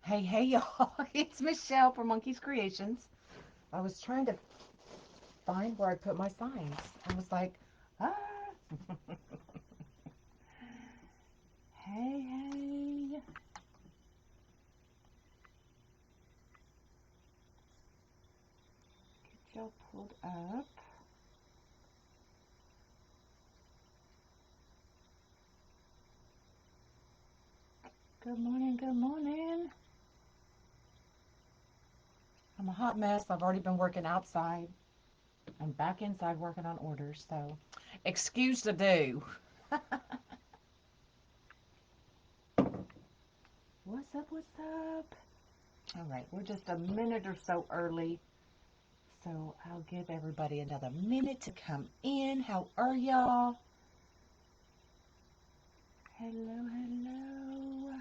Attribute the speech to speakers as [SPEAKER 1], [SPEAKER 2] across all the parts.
[SPEAKER 1] Hey, y'all. It's Michelle from Monkey's Creations. I was trying to find where I put my signs. I was like, ah. Hey. Get y'all pulled up. Good morning, good morning. I'm a hot mess. I've already been working outside. I'm back inside working on orders, so excuse the do. What's up, what's up? All right, we're just a minute or so early, so I'll give everybody another minute to come in. How are y'all? Hello, hello.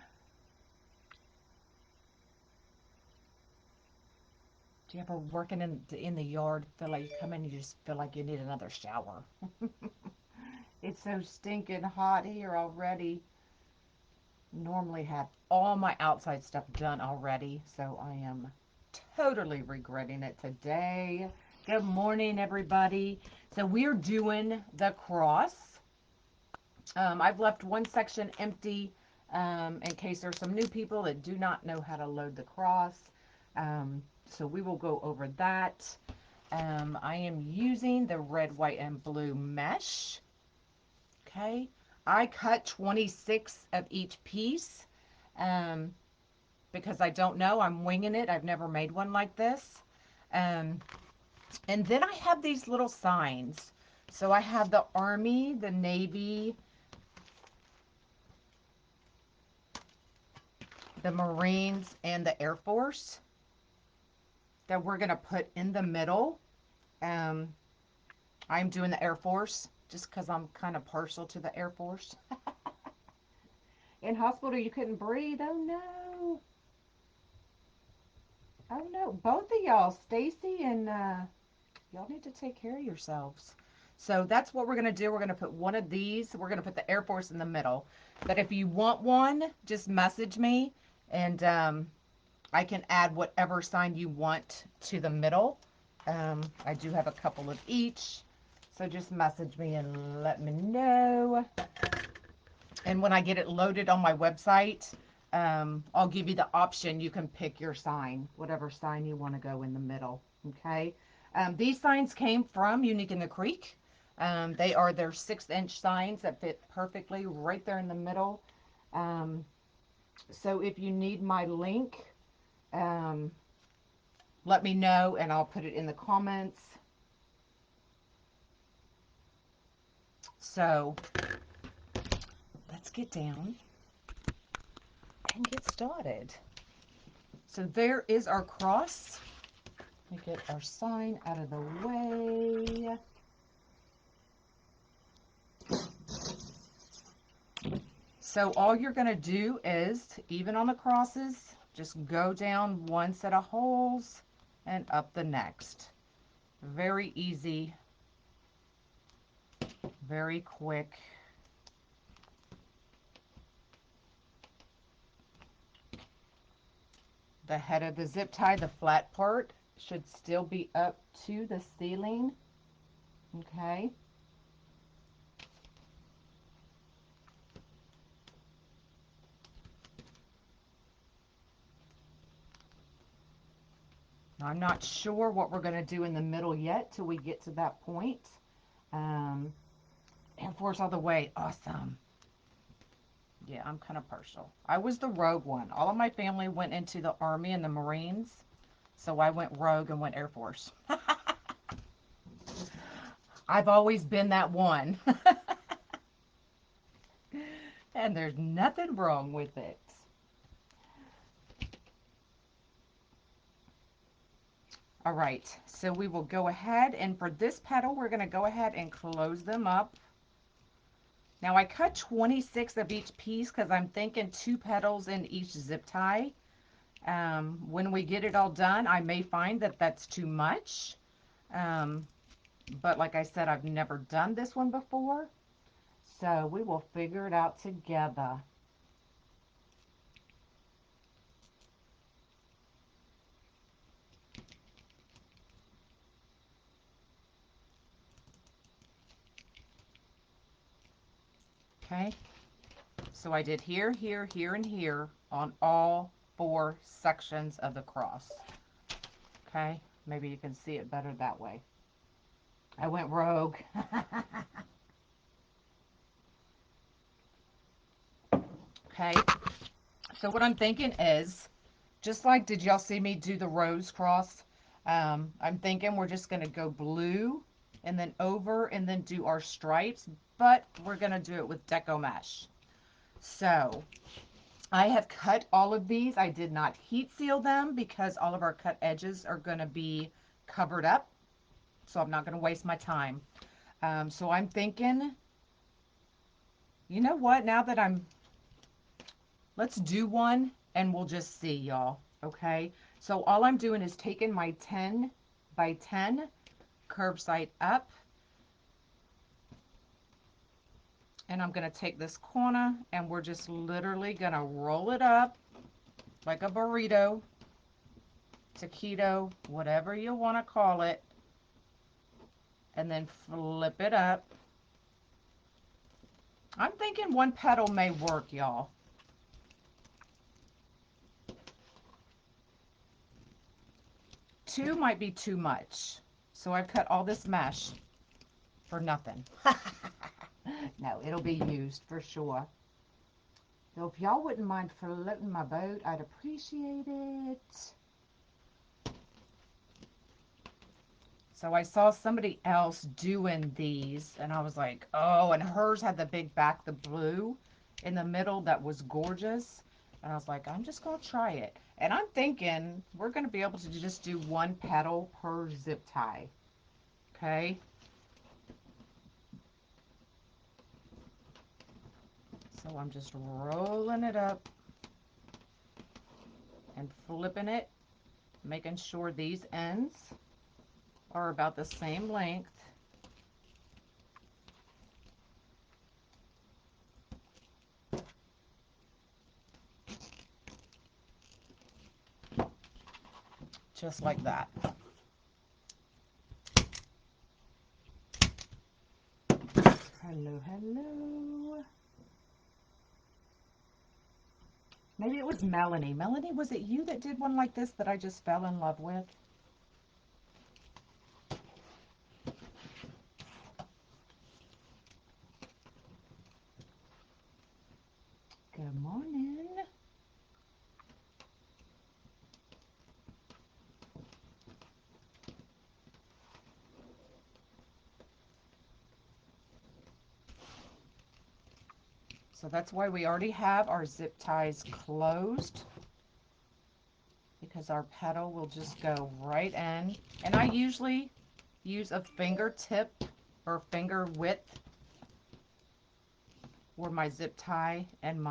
[SPEAKER 1] Do you ever working in the yard feel like you come in and you just feel like you need another shower? It's so stinking hot here already. Normally have all my outside stuff done already, so I am totally regretting it today. Good morning, everybody. So we're doing the cross. I've left one section empty in case there's some new people that do not know how to load the cross. So we will go over that. I am using the red, white, and blue mesh. Okay. I cut 26 of each piece um, because I don't know. I'm winging it. I've never made one like this. Um, and then I have these little signs. So I have the Army, the Navy, the Marines, and the Air Force that we're going to put in the middle. Um, I'm doing the Air Force just because I'm kind of partial to the Air Force. In hospital, you couldn't breathe. Oh no. Oh no. Both of y'all, Stacy and y'all need to take care of yourselves. So that's what we're going to do. We're going to put one of these. We're going to put the Air Force in the middle. But if you want one, just message me and I can add whatever sign you want to the middle. I do have a couple of each. So just message me and let me know. And when I get it loaded on my website, I'll give you the option. You can pick your sign, whatever sign you want to go in the middle. Okay. These signs came from Unique in the Creek. They are their 6-inch signs that fit perfectly right there in the middle. Um, so if you need my link, um, let me know and I'll put it in the comments. So let's get down and get started. So there is our cross. Let me get our sign out of the way. So all you're going to do is, even on the crosses, just go down one set of holes and up the next. Very easy, very quick. The head of the zip tie, the flat part, should still be up to the ceiling. Okay. I'm not sure what we're going to do in the middle yet till we get to that point. Air Force all the way. Awesome. Yeah, I'm kind of partial. I was the rogue one. All of my family went into the Army and the Marines. So I went rogue and went Air Force. I've always been that one. And there's nothing wrong with it. All right, so we will go ahead and for this petal, we're going to go ahead and close them up. Now I cut 26 of each piece because I'm thinking 2 petals in each zip tie. When we get it all done, I may find that that's too much. But like I said, I've never done this one before. So we will figure it out together. Okay, so I did here, here, here, and here on all 4 sections of the cross. Okay, maybe you can see it better that way. I went rogue. Okay, so what I'm thinking is, just like, did y'all see me do the rose cross? I'm thinking we're just going to go blue and then over and then do our stripes, but we're going to do it with decomesh. So I have cut all of these. I did not heat seal them because all of our cut edges are going to be covered up. So I'm not going to waste my time. So I'm thinking, you know what, now that let's do one and we'll just see, y'all. Okay, so all I'm doing is taking my 10 by 10 curved side up, and I'm going to take this corner and we're just literally going to roll it up like a burrito, taquito, whatever you want to call it, and then flip it up. I'm thinking 1 petal may work, y'all. Two might be too much. So I've cut all this mesh for nothing. No, it'll be used for sure. So if y'all wouldn't mind floating my boat, I'd appreciate it. So I saw somebody else doing these and I was like, oh, and hers had the big back, the blue in the middle that was gorgeous. And I was like, I'm just going to try it. And I'm thinking we're going to be able to just do 1 petal per zip tie. Okay. So I'm just rolling it up and flipping it, making sure these ends are about the same length. Just like that. Hello, hello. Maybe it was Melanie. Melanie, was it you that did one like this that I just fell in love with? Good morning. So that's why we already have our zip ties closed, because our petal will just go right in. And I usually use a fingertip or finger width where my zip tie and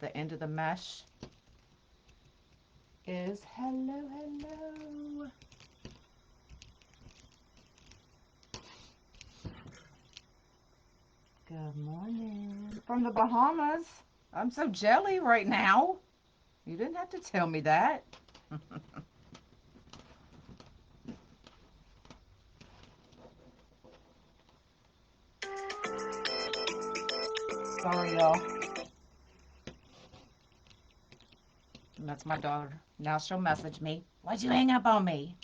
[SPEAKER 1] the end of the mesh is. Hello, hello. Good morning. From the Bahamas. I'm so jelly right now. You didn't have to tell me that. Sorry, y'all. And that's my daughter. Now she'll message me. Why'd you hang up on me?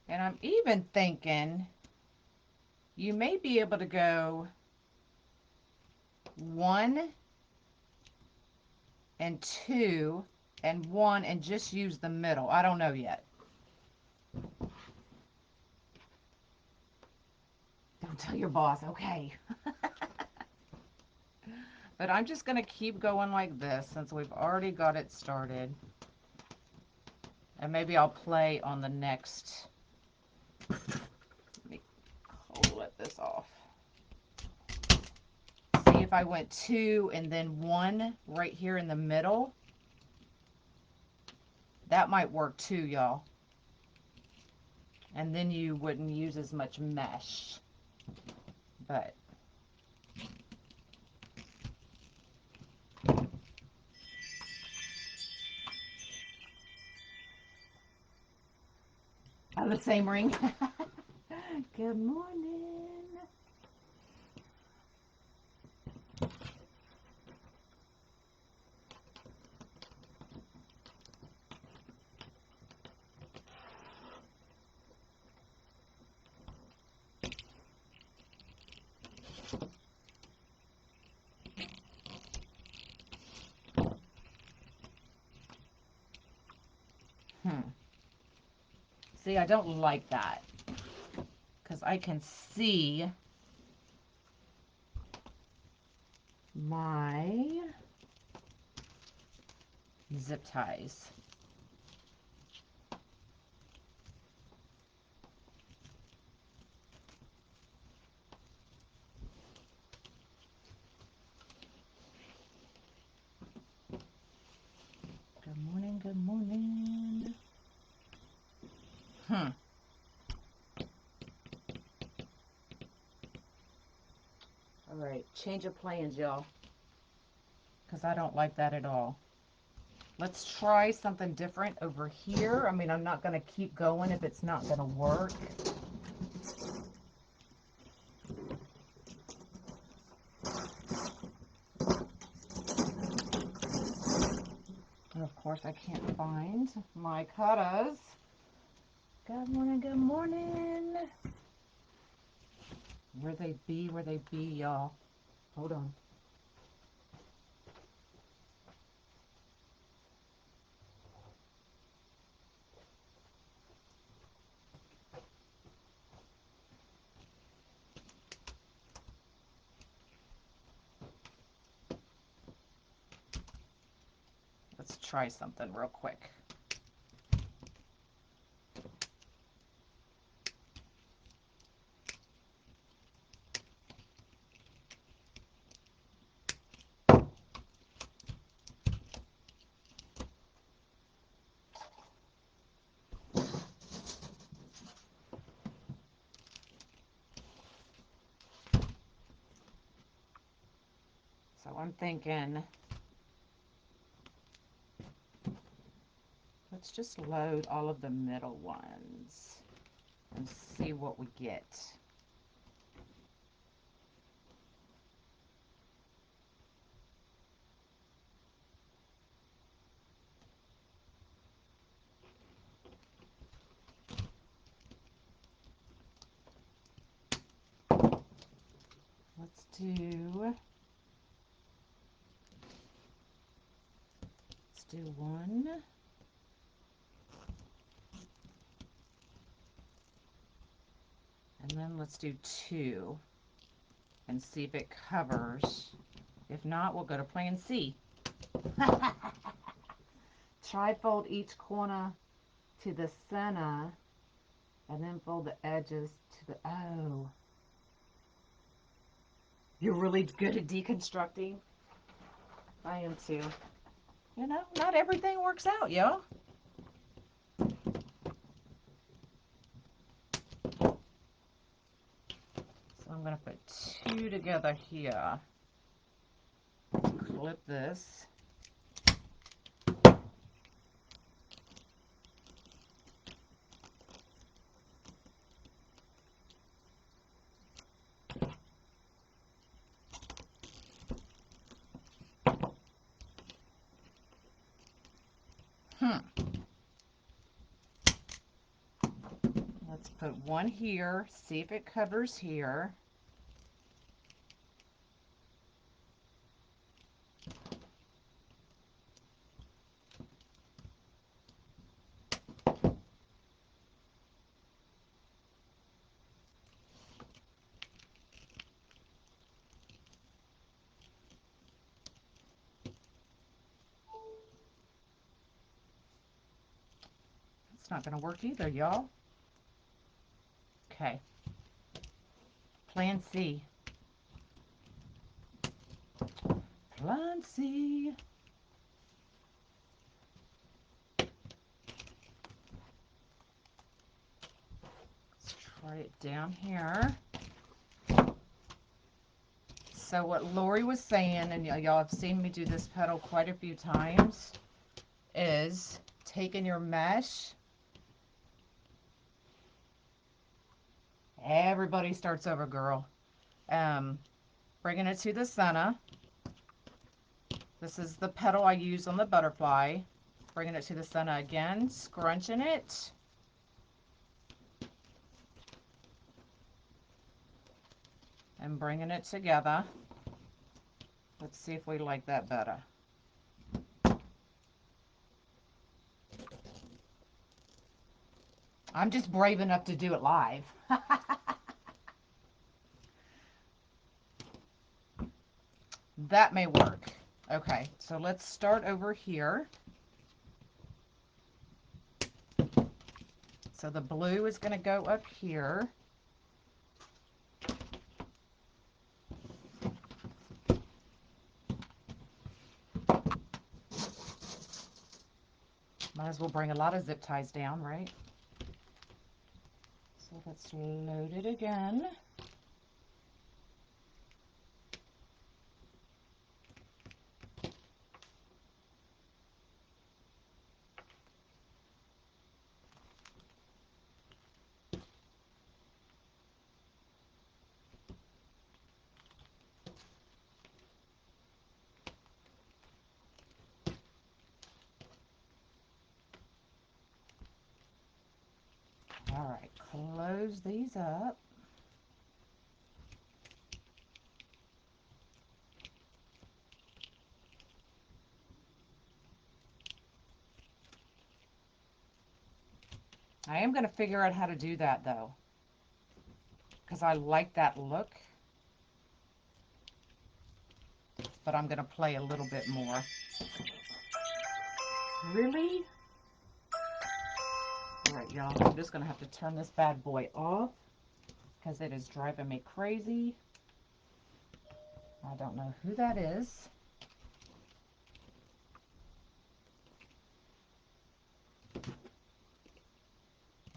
[SPEAKER 1] And I'm even thinking you may be able to go 1 and 2 and 1 and just use the middle. I don't know yet. Don't tell your boss, okay. But I'm just going to keep going like this since we've already got it started. And maybe I'll play on the next. Let me let this off. See if I went 2 and then 1 right here in the middle. That might work too, y'all. And then you wouldn't use as much mesh. But the same ring. Good morning. See, I don't like that because I can see my zip ties. Good morning, good morning. All right, change of plans, y'all, because I don't like that at all. Let's try something different over here. I mean, I'm not going to keep going if it's not going to work. And of course, I can't find my cutters. Good morning, good morning. Where they be, y'all? Hold on. Let's try something real quick. So I'm thinking, let's just load all of the middle ones and see what we get. Let's do one. And then let's do two and see if it covers. If not, we'll go to plan C. Tri-fold each corner to the center and then fold the edges to the, oh. You're really good at deconstructing. I am too. You know, not everything works out, y'all. So I'm going to put two together here. Clip this. Let's put one here, see if it covers here. It's not going to work either, y'all. Okay. Plan C. Plan C. Let's try it down here. So what Lori was saying, and y'all have seen me do this petal quite a few times, is taking your mesh Everybody starts over, girl. Um, Bringing it to the center. This is the petal I use on the butterfly. Bringing it to the center again, scrunching it. And bringing it together. Let's see if we like that better. I'm just brave enough to do it live. That may work. Okay, so let's start over here. So the blue is going to go up here. Might as well bring a lot of zip ties down, right? So let's load it again. All right, close these up. I am going to figure out how to do that though, because I like that look, but I'm going to play a little bit more. Really? All right, y'all, I'm just going to have to turn this bad boy off because it is driving me crazy. I don't know who that is.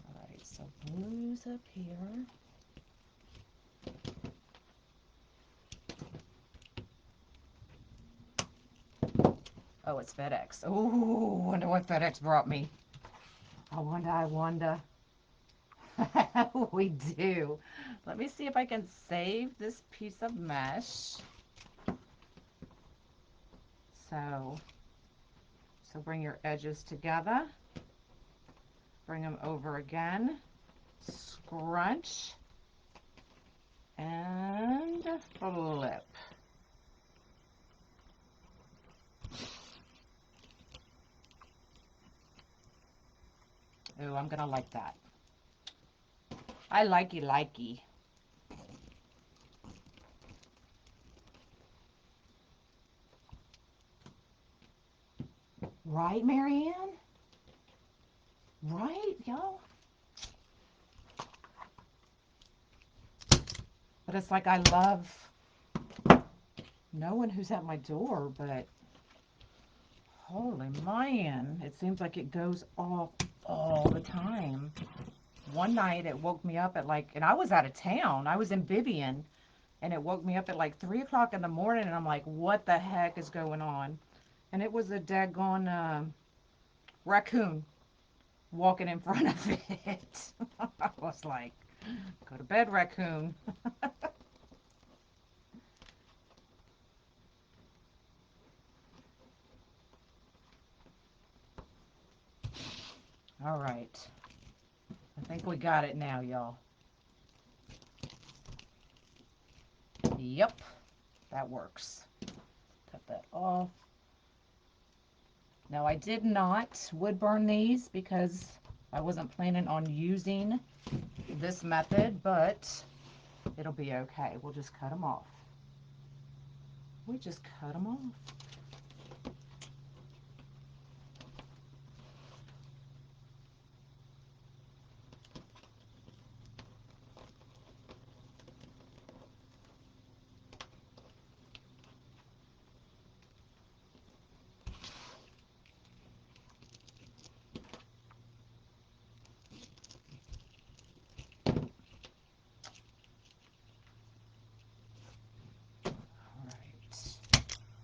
[SPEAKER 1] All right, so blue's up here. Oh, it's FedEx. Oh, wonder what FedEx brought me. I wonder. We do. Let me see if I can save this piece of mesh. So bring your edges together. Bring them over again. Scrunch. And flip. Oh, I'm gonna like that. I likey. Right, Marianne? Right, y'all? But it's like I love knowing who's at my door, but holy man, it seems like it goes off all the time. One night it woke me up at like, and I was out of town. I was in Vivian, and it woke me up at like 3 o'clock in the morning, and I'm like, what the heck is going on? And it was a daggone raccoon walking in front of it. I was like, go to bed, raccoon. All right. I think we got it now, y'all. Yep, that works. Cut that off. Now, I did not wood burn these because I wasn't planning on using this method, but it'll be okay. We'll just cut them off. We just cut them off.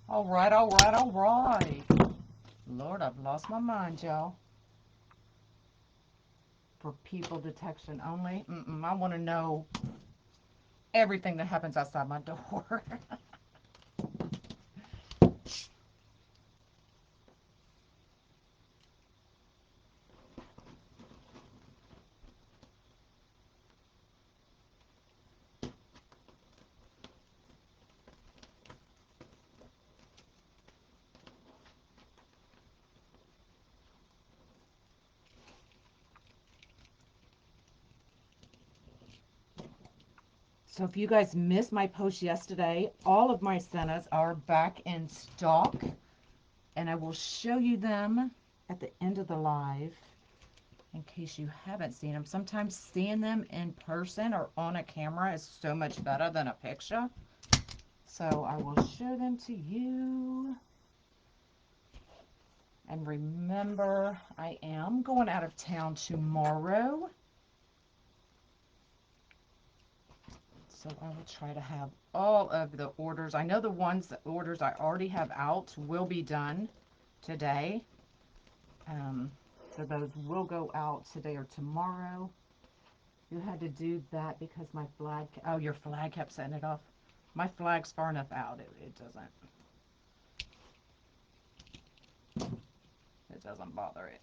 [SPEAKER 1] All right. All right. Lord, I've lost my mind, y'all. for people detection only. I want to know everything that happens outside my door. So if you guys missed my post yesterday, all of my sennas are back in stock, and I will show you them at the end of the live in case you haven't seen them. Sometimes seeing them in person or on a camera is so much better than a picture. So I will show them to you. And remember, I am going out of town tomorrow. So I will try to have all of the orders. I know the orders I already have out will be done today. So those will go out today or tomorrow. You had to do that because my flag, oh, your flag kept setting it off. My flag's far enough out, it doesn't bother it.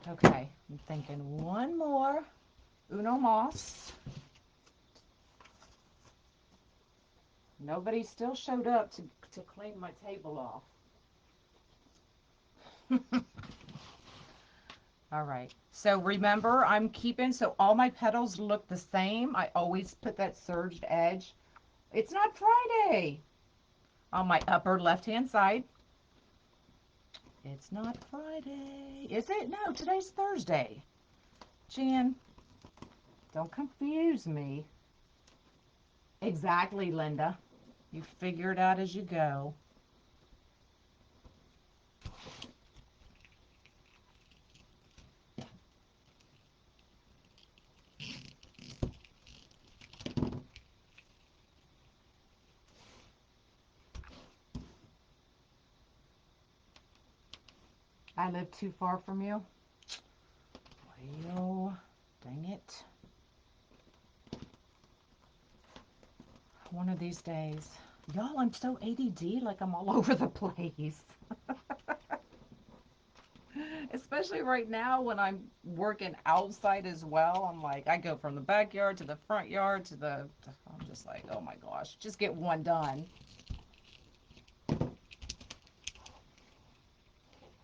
[SPEAKER 1] Okay, I'm thinking one more Uno Moss. Nobody still showed up to clean my table off. All right, so remember, I'm keeping, so all my petals look the same. I always put that serged edge. It's not Friday. On my upper left-hand side. It's not Friday. Is it? No, today's Thursday. Jan, don't confuse me. Exactly, Linda. You figure it out as you go. I live too far from you. Well, dang it. One of these days. Y'all, I'm so ADD, like I'm all over the place. Especially right now when I'm working outside as well. I'm like, I go from the backyard to the front yard to the, I'm just like, oh my gosh, just get one done.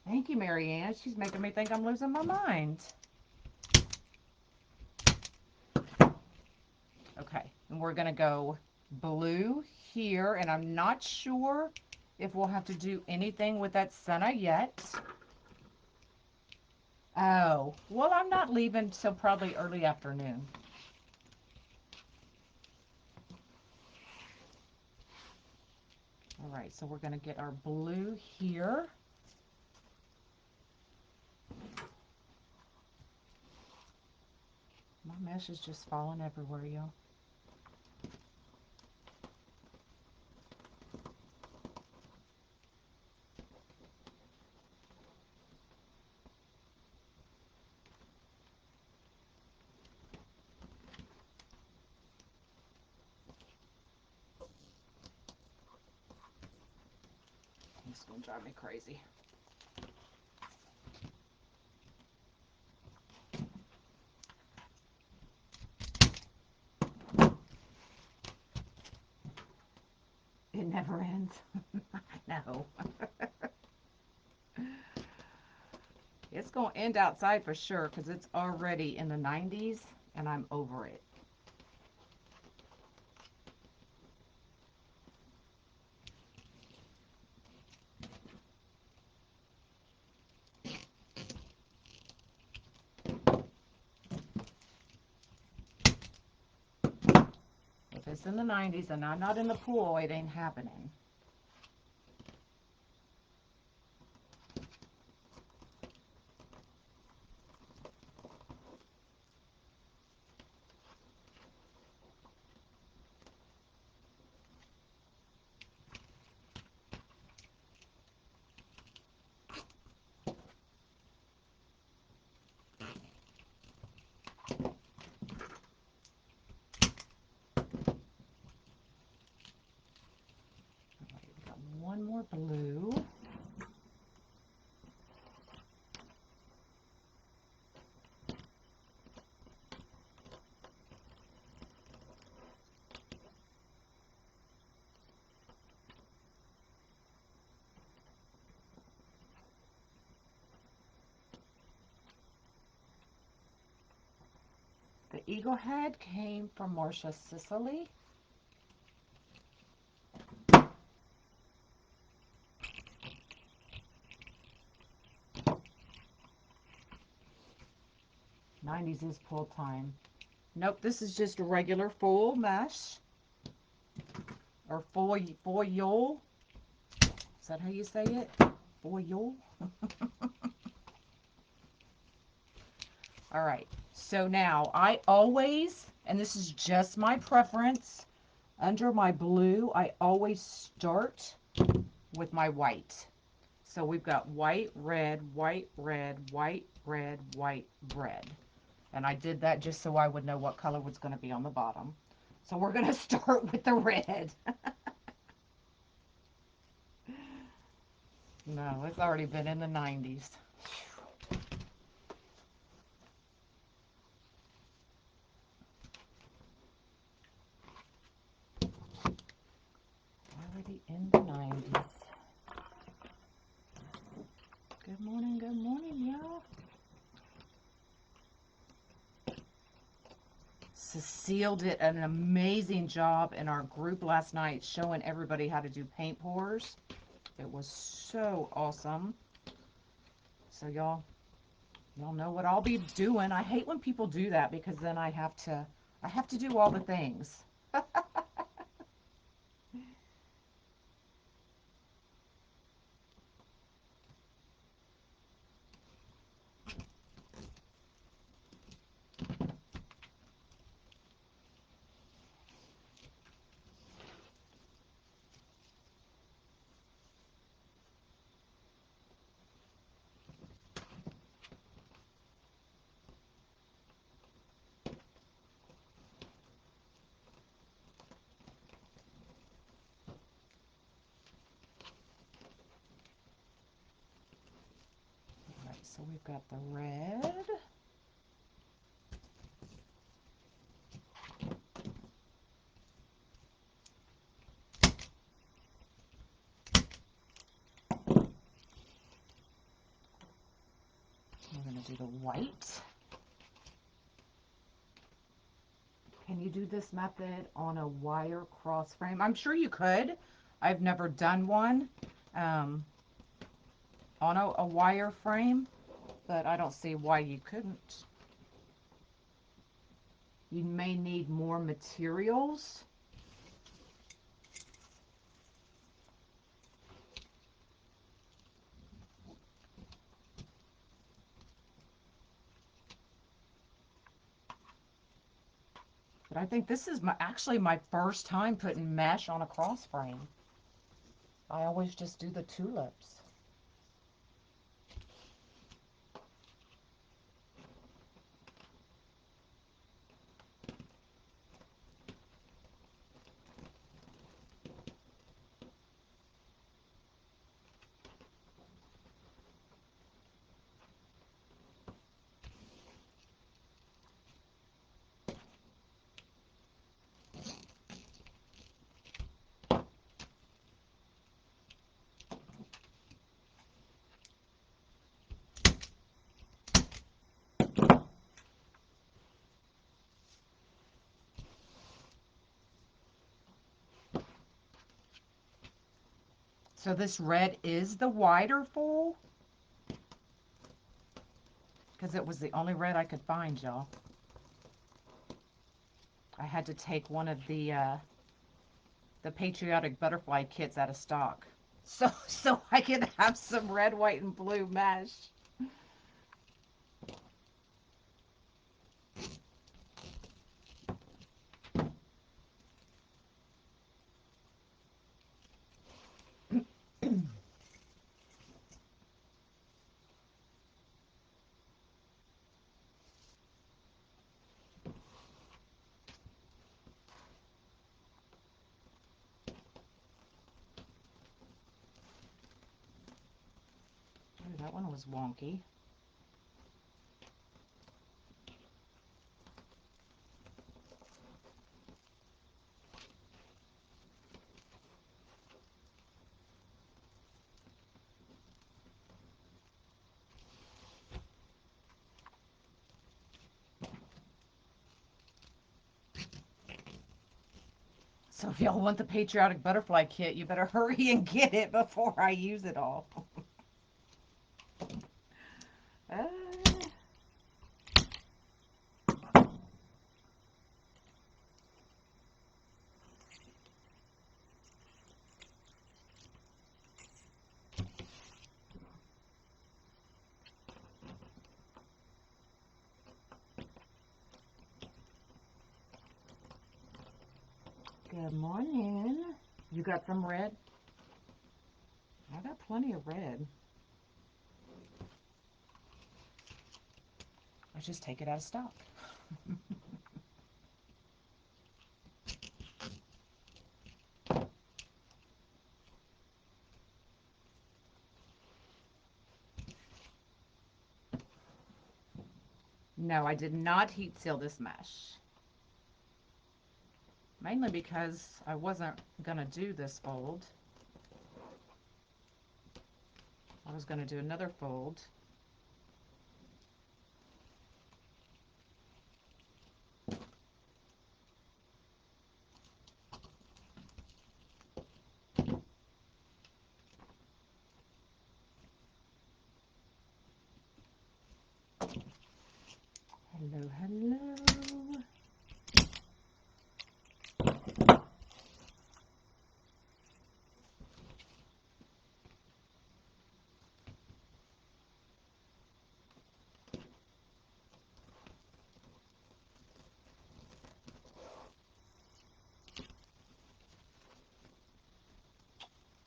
[SPEAKER 1] Thank you, Marianne. She's making me think I'm losing my mind. Okay, and we're gonna go blue here, and I'm not sure if we'll have to do anything with that senna yet. Oh, well, I'm not leaving till probably early afternoon. All right, so we're gonna get our blue here. My mesh is just falling everywhere, y'all. It's gonna drive me crazy. It never ends. No. It's gonna end outside for sure because it's already in the 90s and I'm over it. If it's in the 90s and I'm not in the pool, it ain't happening. one more blue. The eagle head came from Marcia Sicily. '90s is pull time. Nope, this is just a regular full mesh or foil. Is that how you say it? Foil. All right. So now I always, and this is just my preference, under my blue, I always start with my white. So we've got white, red, white, red, white, red, white, red. And I did that just so I would know what color was going to be on the bottom. So we're going to start with the red. No, it's already been in the '90s. Already in the '90s. Good morning, y'all. Cecile did an amazing job in our group last night showing everybody how to do paint pours. It was so awesome. So y'all know what I'll be doing. I hate when people do that because then I have to do all the things. All right, so we've got the red. We're going to do the white. Can you do this method on a wire cross frame? I'm sure you could. I've never done one on a wire frame, but I don't see why you couldn't. You may need more materials. But I think this is actually my first time putting mesh on a cross frame. I always just do the tulips. So this red is the wider full because it was the only red I could find, y'all. I had to take one of the patriotic butterfly kits out of stock. So I can have some red, white, and blue mesh. That one was wonky. So if y'all want the patriotic butterfly kit, you better hurry and get it before I use it all. uh, Good morning. You got some red? I got plenty of red. I just take it out of stock. No, I did not heat seal this mesh. Mainly because I wasn't going to do this fold. I was going to do another fold. Hello, hello.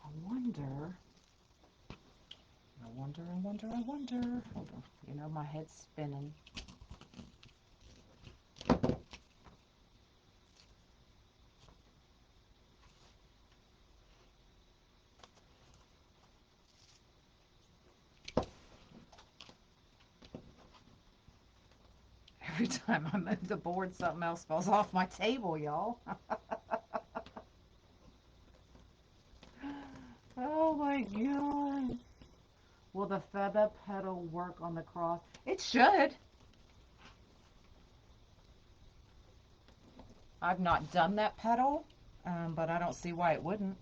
[SPEAKER 1] I wonder. Hold on. You know, my head's spinning. Every time I move the board, something else falls off my table, y'all. Oh my god. Will the feather petal work on the cross? It should. I've not done that petal, but I don't see why it wouldn't.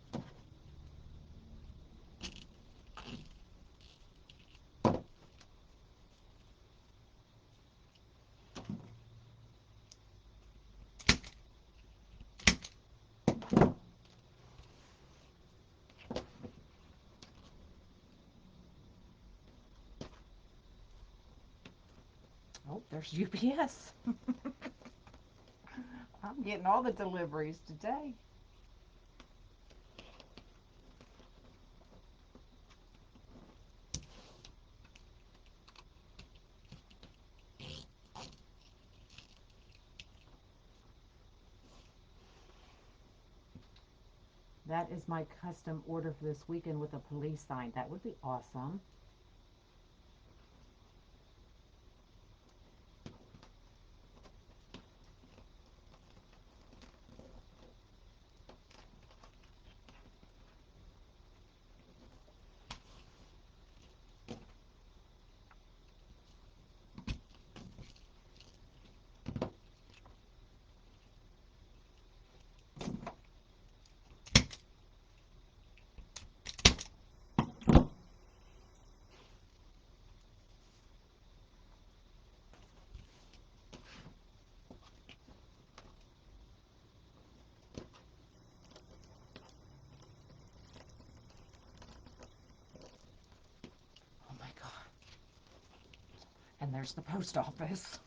[SPEAKER 1] Oh, there's UPS. I'm getting all the deliveries today. That is my custom order for this weekend with a police sign. That would be awesome. Oh my god. And there's the post office.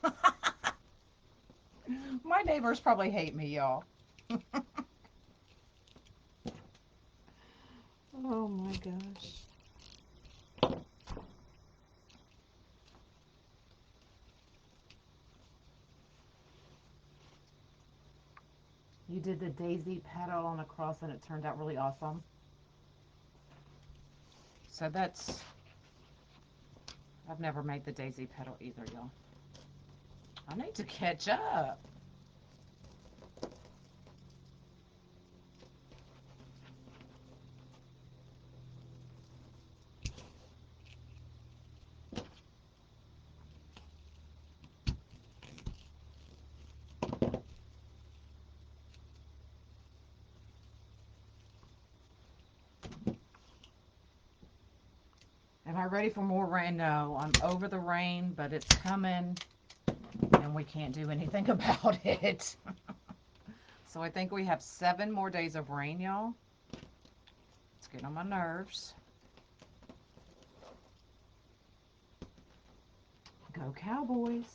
[SPEAKER 1] My neighbors probably hate me, y'all. Oh my gosh. You did the daisy petal on a cross and it turned out really awesome. So that's I've never made the daisy petal either, y'all. I need to catch up. Am I ready for more rain? No, I'm over the rain, but it's coming and we can't do anything about it. So I think we have 7 more days of rain, y'all. It's getting on my nerves. Go Cowboys.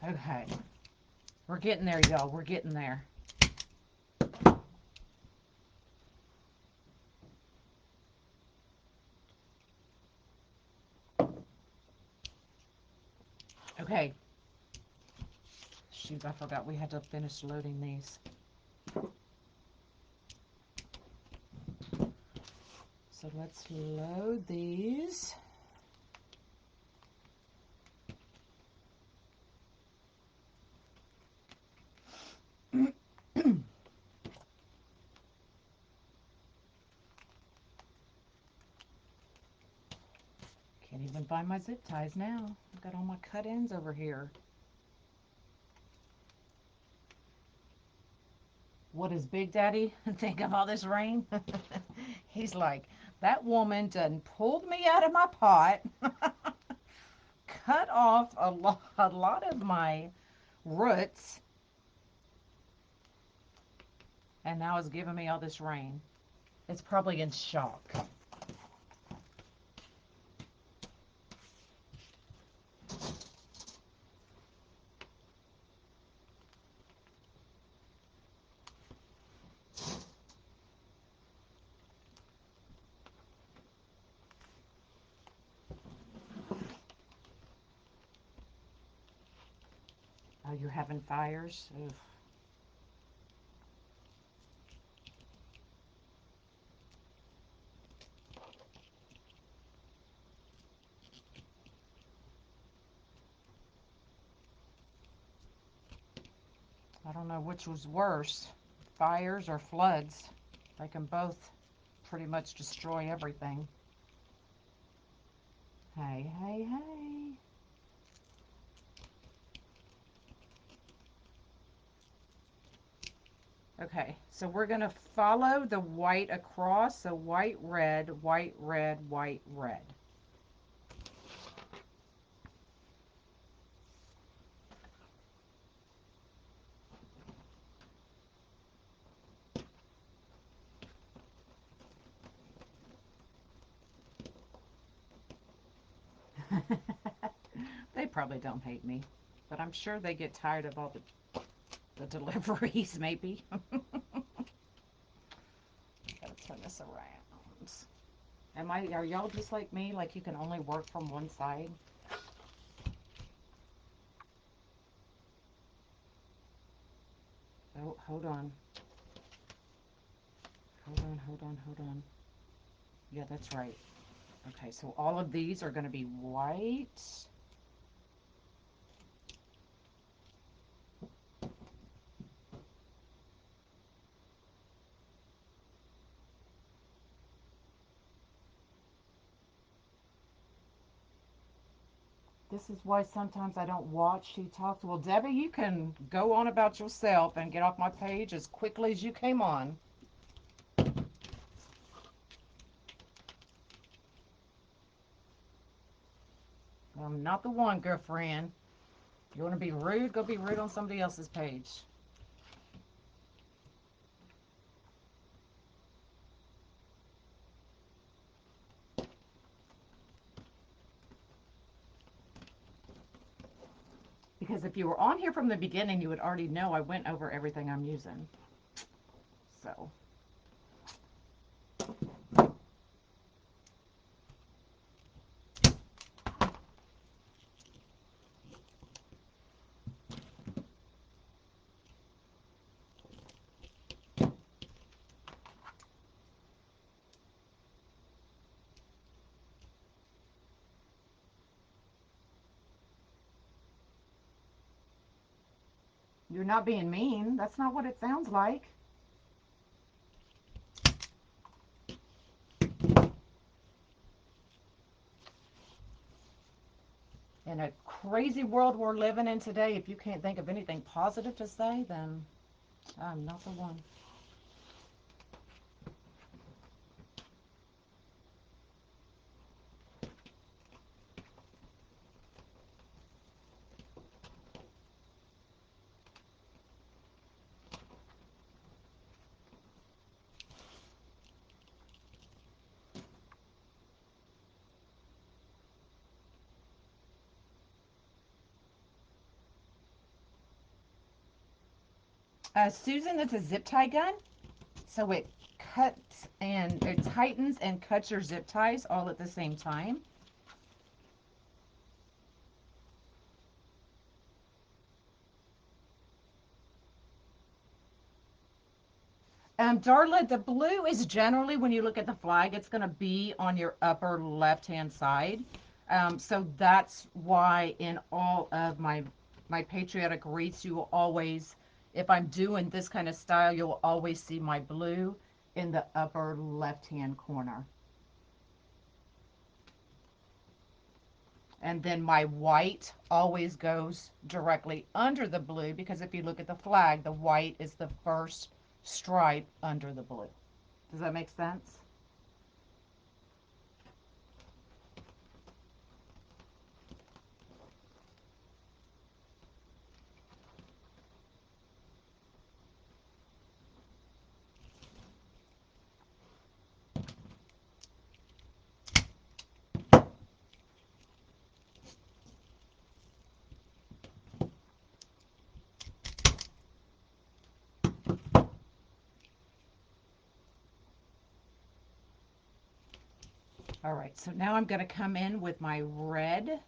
[SPEAKER 1] Okay. We're getting there, y'all. We're getting there. Okay. Shoot, I forgot we had to finish loading these. So let's load these. Can't even find my zip ties now. I've got all my cut ends over here. What does Big Daddy think of all this rain? He's like, that woman done pulled me out of my pot, cut off a lot of my roots, and now is giving me all this rain. It's probably in shock. Oh, you're having fires? Oof. I don't know which was worse, fires or floods. They can both pretty much destroy everything. Hey, hey, hey. Okay, so we're going to follow the white across. So white, red, white, red, white, red. They probably don't hate me, but I'm sure they get tired of all the deliveries, maybe. Gotta turn this around. Are y'all just like me? Like you can only work from one side? Oh, hold on. Hold on, hold on, hold on. Yeah, that's right. Okay, so all of these are going to be white. This is why sometimes I don't watch She Talks. Well, Debbie, you can go on about yourself and get off my page as quickly as you came on. I'm not the one, girlfriend. You want to be rude? Go be rude on somebody else's page. Because if you were on here from the beginning, you would already know I went over everything I'm using. So, you're not being mean. That's not what it sounds like. In a crazy world we're living in today, if you can't think of anything positive to say, then I'm not the one. Susan, it's a zip tie gun. So it cuts and it tightens and cuts your zip ties all at the same time. Darla, the blue is generally, when you look at the flag, it's going to be on your upper left-hand side. So that's why in all of my patriotic wreaths, you will always, if I'm doing this kind of style, you'll always see my blue in the upper left-hand corner. And then my white always goes directly under the blue, because if you look at the flag, the white is the first stripe under the blue. Does that make sense? All right, so now I'm going to come in with my red.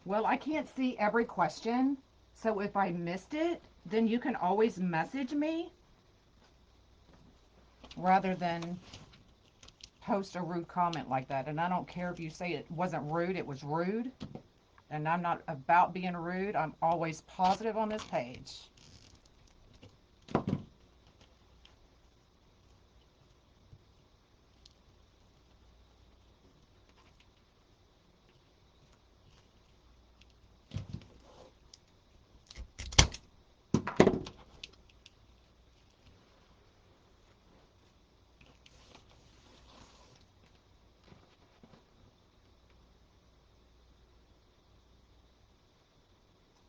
[SPEAKER 1] Well, I can't see every question, so if I missed it, then you can always message me rather than post a rude comment like that. And I don't care if you say it wasn't rude, it was rude. And I'm not about being rude. I'm always positive on this page.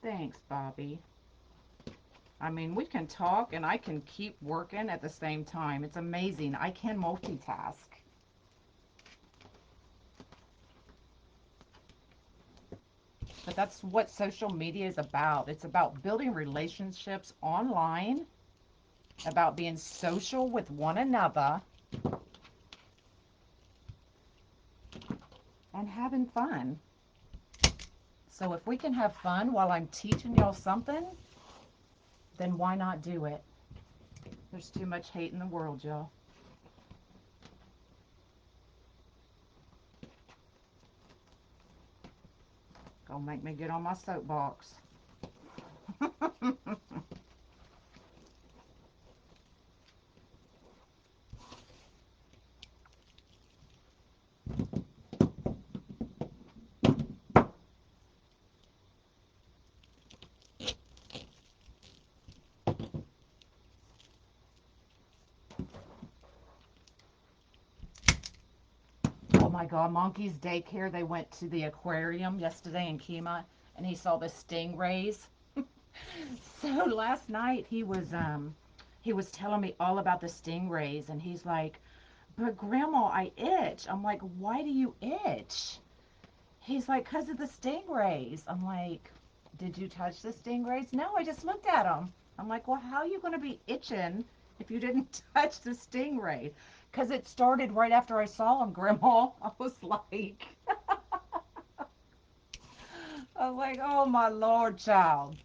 [SPEAKER 1] Thanks, Bobby. I mean, we can talk and I can keep working at the same time. It's amazing. I can multitask. But that's what social media is about. It's about building relationships online, about being social with one another, and having fun. So if we can have fun while I'm teaching y'all something, then why not do it? There's too much hate in the world, y'all. Gonna make me get on my soapbox. my God, Monkey's daycare, they went to the aquarium yesterday in Kima and he saw the stingrays. So last night he was telling me all about the stingrays and he's like, "But grandma, I itch." I'm like, "Why do you itch?" He's like, "'Cause of the stingrays." I'm like, "Did you touch the stingrays?" "No, I just looked at them." I'm like, "Well, how are you going to be itching if you didn't touch the stingray?" Because it started right after I saw him, Grandma. I was like, "Oh my Lord, child."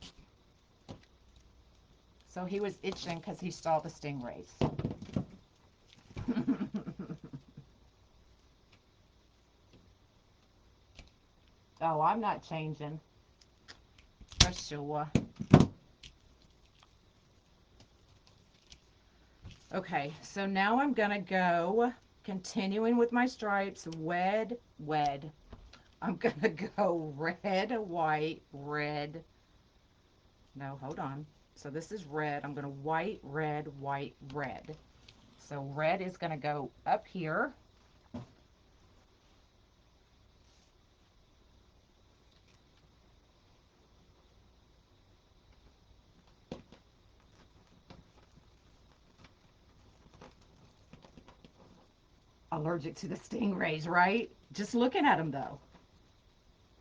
[SPEAKER 1] So he was itching because he saw the stingrays. Oh, I'm not changing for sure. Okay, so now I'm gonna go continuing with my stripes, wed. I'm gonna go red, white, red. No, hold on. So this is red. I'm gonna white, red, white, red. So red is gonna go up here. Allergic to the stingrays, right? Just looking at them though.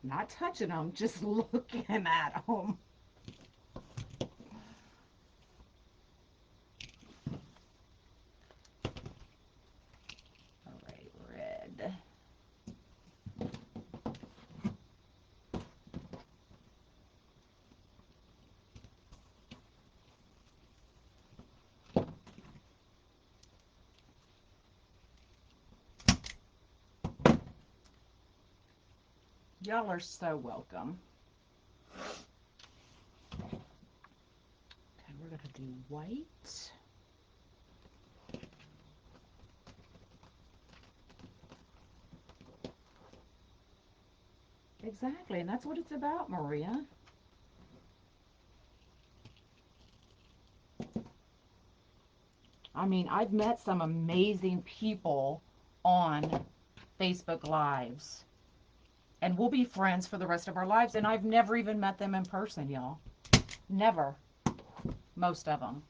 [SPEAKER 1] Not touching them, just looking at them. All right, red. Y'all are so welcome. Okay, we're gonna do white. Exactly, and that's what it's about, Maria. I mean, I've met some amazing people on Facebook Lives, and we'll be friends for the rest of our lives, and I've never even met them in person, y'all. Never. Most of them.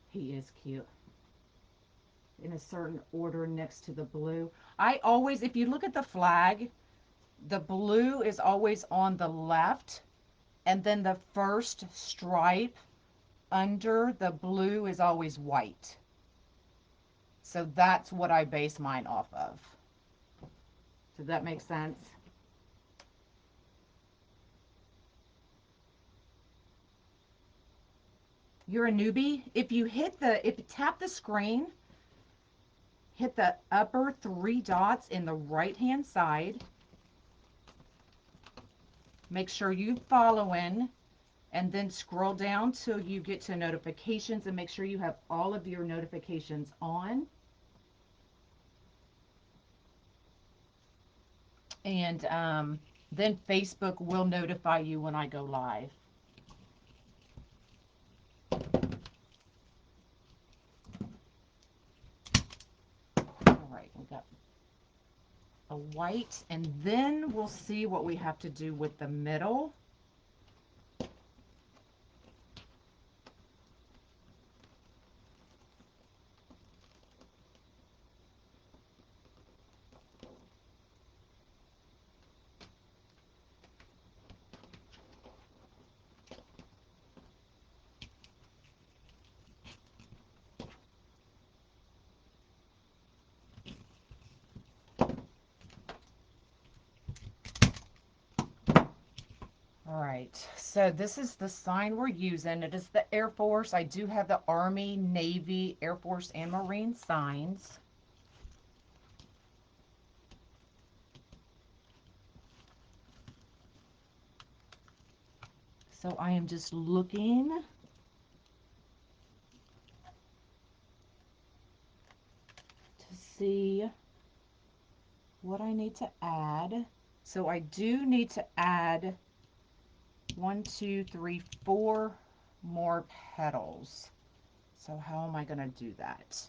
[SPEAKER 1] He is cute. In a certain order next to the blue. I always, if you look at the flag, the blue is always on the left, and then the first stripe under the blue is always white. So that's what I base mine off of. Does that make sense? You're a newbie. If you tap the screen, hit the upper three dots in the right hand side. Make sure you following and then scroll down till you get to notifications and make sure you have all of your notifications on. And then Facebook will notify you when I go live. All right, we got a white, and then we'll see what we have to do with the middle. All right, so this is the sign we're using. It is the Air Force. I do have the Army, Navy, Air Force, and Marine signs. So I am just looking to see what I need to add. So I do need to add 1, 2, 3, 4 more petals. So how am I going to do that?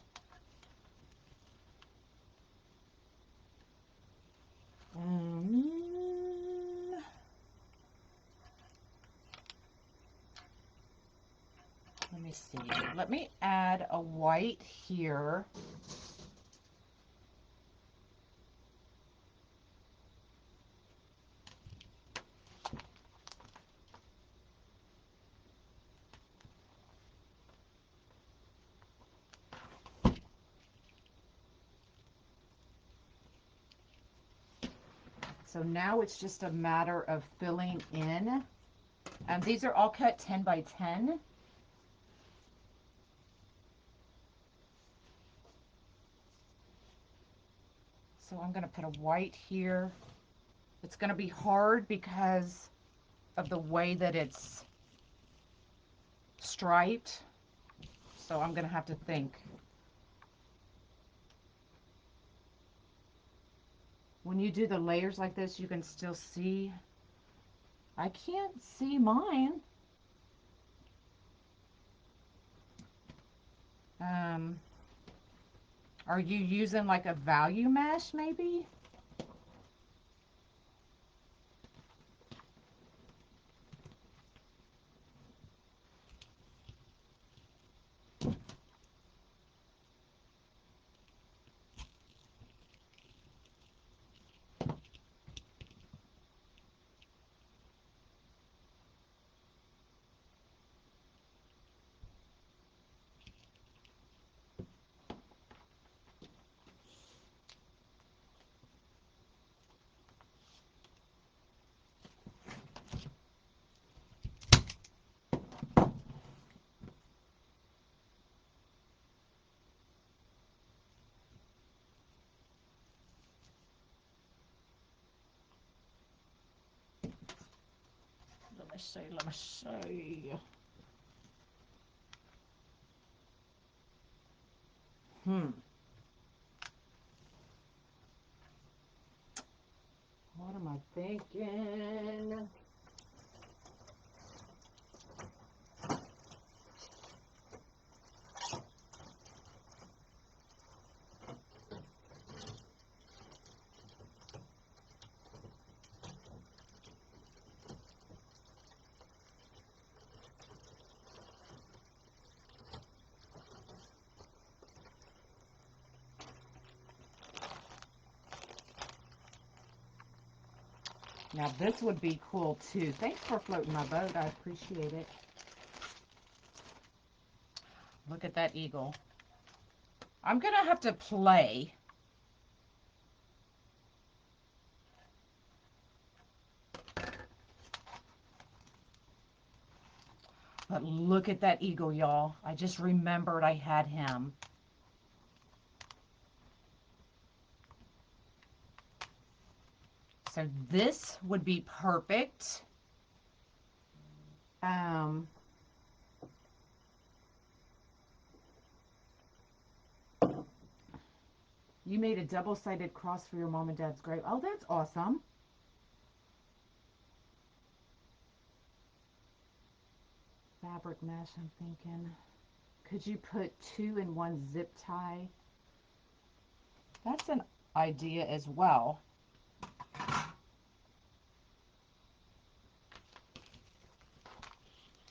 [SPEAKER 1] Let me see. Let me add a white here. So now it's just a matter of filling in. And these are all cut 10 by 10. So I'm going to put a white here. It's going to be hard because of the way that it's striped. So I'm going to have to think. When you do the layers like this, you can still see. I can't see mine. Are you using like a value mesh maybe? Let me see, let me see. What am I thinking? Now this would be cool too. Thanks for floating my boat. I appreciate it. Look at that eagle. I'm gonna have to play. But look at that eagle, y'all. I just remembered I had him. So this would be perfect. You made a double-sided cross for your mom and dad's grave. Oh, that's awesome. Fabric mesh, I'm thinking. Could you put 2 in 1 zip tie? That's an idea as well.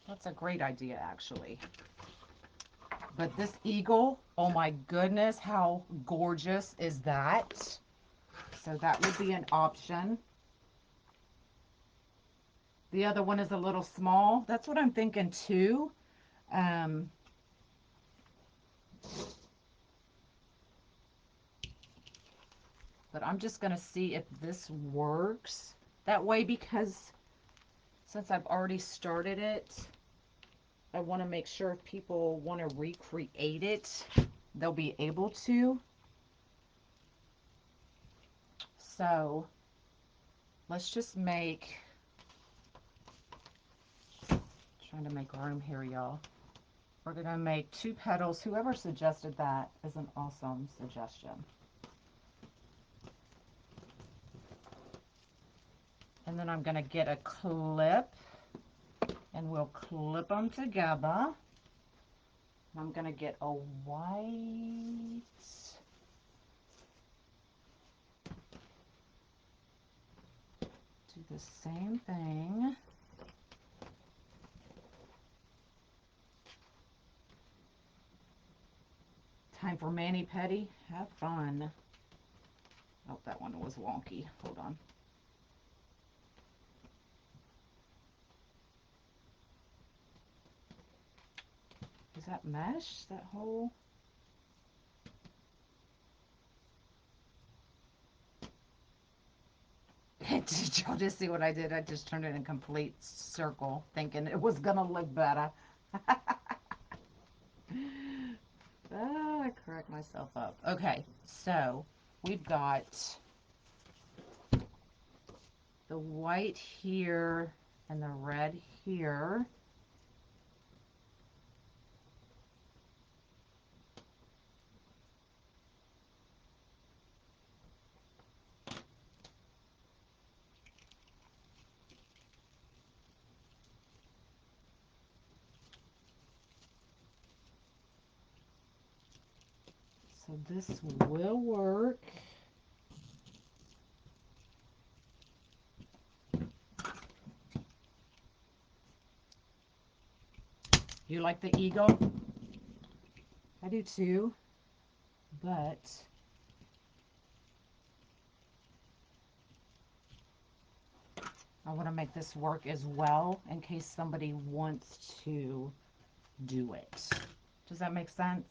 [SPEAKER 1] That's a great idea, actually. But this eagle, oh my goodness, how gorgeous is that? So that would be an option. The other one is a little small. That's what I'm thinking too. But I'm just going to see if this works that way, because since I've already started it, I want to make sure if people want to recreate it, they'll be able to. So let's just make, trying to make room here, y'all. We're going to make 2 petals. Whoever suggested that is an awesome suggestion. And then I'm going to get a clip and we'll clip them together. I'm going to get a white. Do the same thing. Time for mani-pedi. Have fun. Oh, that one was wonky. Hold on. Is that mesh? That whole... Did y'all just see what I did? I just turned it in a complete circle, thinking it was gonna look better. I correct myself up. Okay, so we've got the white here and the red here. So this will work. You like the eagle? I do too, but I want to make this work as well in case somebody wants to do it. Does that make sense?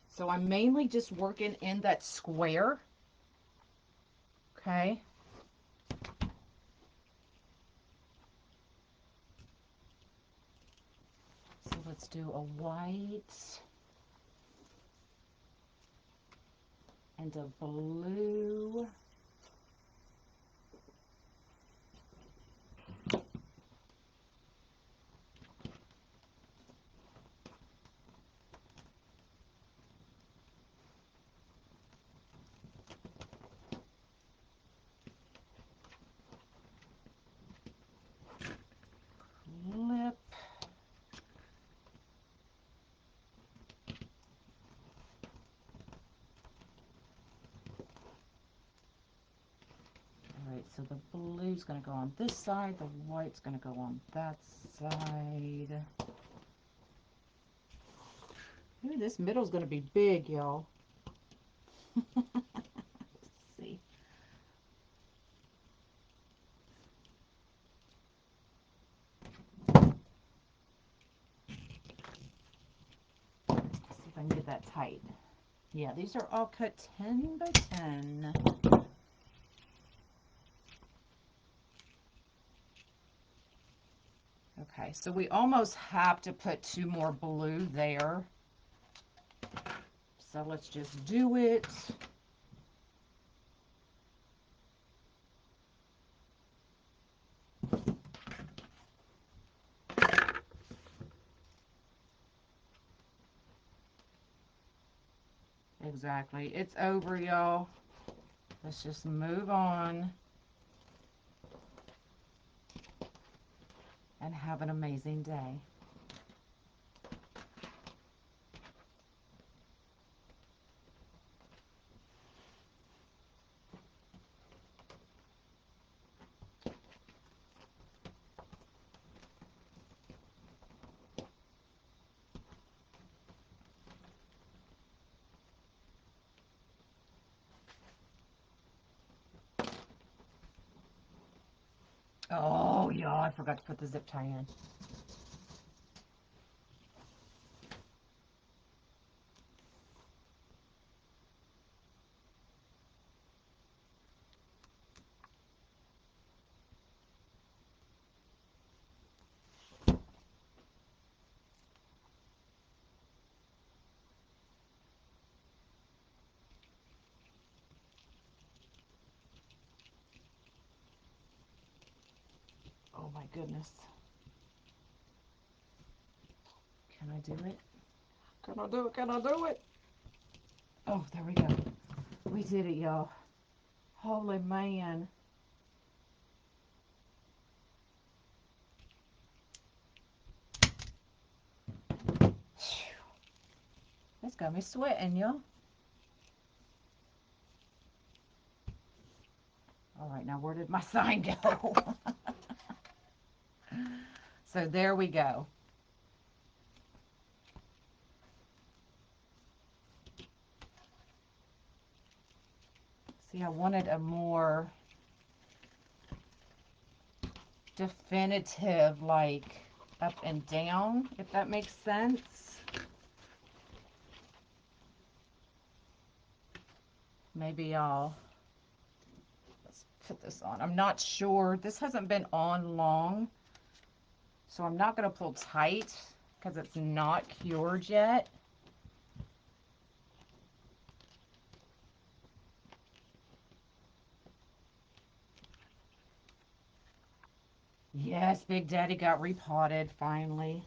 [SPEAKER 1] So I'm mainly just working in that square. Okay. So let's do a white and a blue. Clip. All right, so the blue's going to go on this side, the white's going to go on that side. Ooh, this middle's going to be big, y'all. Let's see. Let's see if I can get that tight. Yeah, these are all cut 10 by 10. Okay, so we almost have to put 2 more blue there. So let's just do it. Exactly. It's over, y'all. Let's just move on and have an amazing day. Oh, y'all, I forgot to put the zip tie in. Oh my goodness. Can I do it? Can I do it? Can I do it? Oh, there we go. We did it, y'all. Holy man. It's got me sweating, y'all. All right, now where did my sign go? So there we go. See, I wanted a more definitive, like up and down, if that makes sense. Maybe let's put this on. I'm not sure. This hasn't been on long, so I'm not going to pull tight because it's not cured yet. Yes, Big Daddy got repotted finally.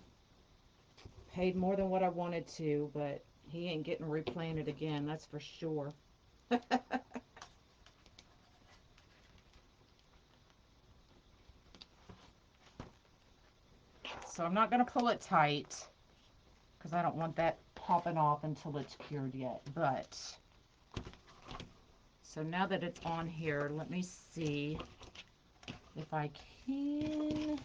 [SPEAKER 1] Paid more than what I wanted to, but he ain't getting replanted again, that's for sure. So I'm not going to pull it tight because I don't want that popping off until it's cured yet. But, so now that it's on here, let me see if I can.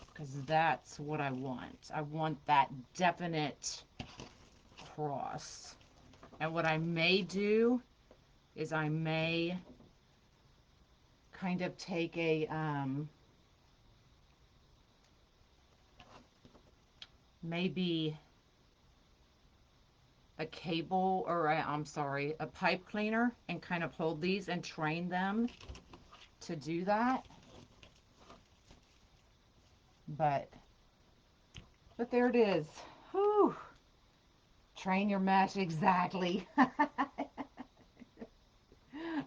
[SPEAKER 1] Because that's what I want. I want that definite cross. And what I may do is I may kind of take a, maybe a cable, or I'm sorry, a pipe cleaner, and kind of hold these and train them to do that. But there it is. Whew. Train your mesh, exactly.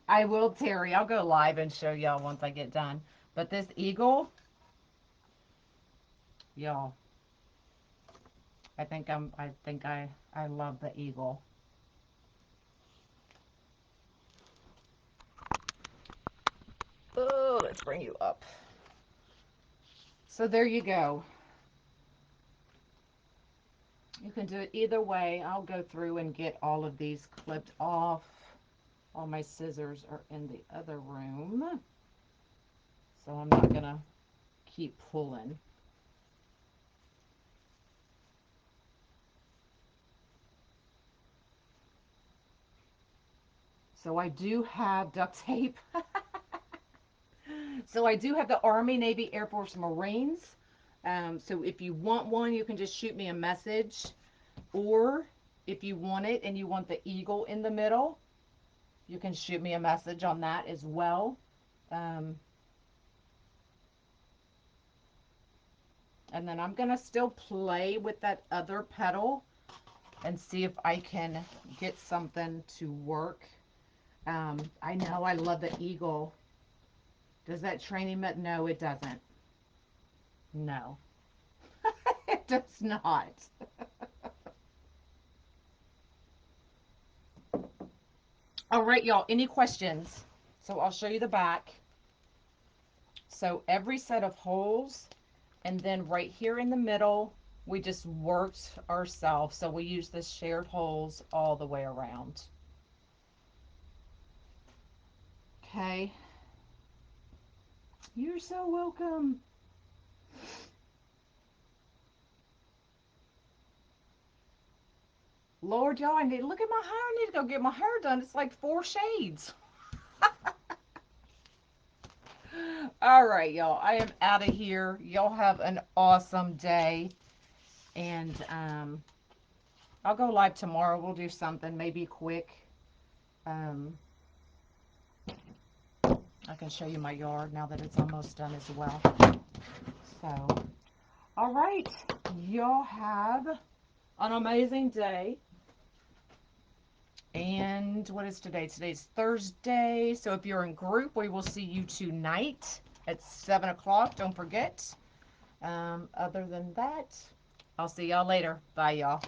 [SPEAKER 1] I will, Terry. I'll go live and show y'all once I get done. But this eagle, y'all, I love the eagle. Oh, let's bring you up. So there you go. You can do it either way. I'll go through and get all of these clipped off. All my scissors are in the other room, so I'm not gonna keep pulling. So I do have duct tape. So I do have the Army, Navy, Air Force, Marines. So if you want one, you can just shoot me a message. Or if you want it and you want the eagle in the middle, you can shoot me a message on that as well. Um, and then I'm going to still play with that other petal and see if I can get something to work. I know I love the eagle. Does that training met? No, it doesn't. No, it does not. All right, y'all, any questions? So I'll show you the back. So every set of holes, and then right here in the middle, we just worked ourselves. So we use the shared holes all the way around. Okay. You're so welcome. Lord, y'all, I need to look at my hair. I need to go get my hair done. It's like 4 shades. All right, y'all. I am out of here. Y'all have an awesome day. And I'll go live tomorrow. We'll do something maybe quick. Um, I can show you my yard now that it's almost done as well. So, all right. Y'all have an amazing day. And what is today? Today's Thursday. So if you're in group, we will see you tonight at 7 o'clock. Don't forget. Other than that, I'll see y'all later. Bye, y'all.